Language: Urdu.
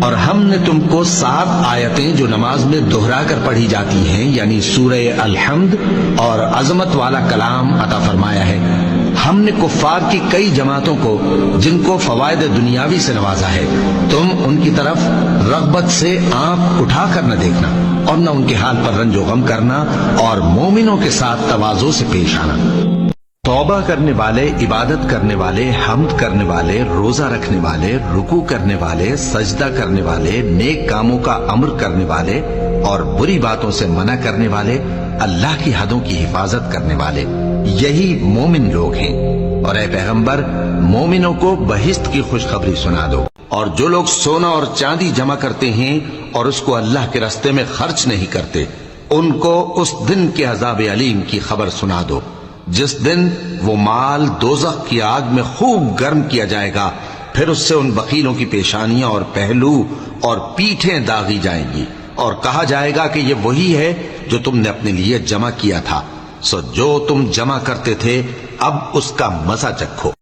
اور ہم نے تم کو 7 آیتیں جو نماز میں دہرا کر پڑھی جاتی ہیں یعنی سورہ الحمد اور عظمت والا کلام عطا فرمایا ہے۔ ہم نے کفار کی کئی جماعتوں کو جن کو فوائد دنیاوی سے نوازا ہے، تم ان کی طرف رغبت سے آنکھ اٹھا کر نہ دیکھنا اور نہ ان کے حال پر رنج و غم کرنا، اور مومنوں کے ساتھ تواضع سے پیش آنا۔ توبہ کرنے والے، عبادت کرنے والے، حمد کرنے والے، روزہ رکھنے والے، رکوع کرنے والے، سجدہ کرنے والے، نیک کاموں کا امر کرنے والے اور بری باتوں سے منع کرنے والے، اللہ کی حدوں کی حفاظت کرنے والے، یہی مومن لوگ ہیں۔ اور اے پیغمبر، مومنوں کو بہشت کی خوشخبری سنا دو، اور جو لوگ سونا اور چاندی جمع کرتے ہیں اور اس کو اللہ کے راستے میں خرچ نہیں کرتے، ان کو اس دن کے عذاب علیم کی خبر سنا دو، جس دن وہ مال دوزخ کی آگ میں خوب گرم کیا جائے گا، پھر اس سے ان بخیلوں کی پیشانیاں اور پہلو اور پیٹھیں داغی جائیں گی، اور کہا جائے گا کہ یہ وہی ہے جو تم نے اپنے لیے جمع کیا تھا، سو جو تم جمع کرتے تھے اب اس کا مزہ چکھو۔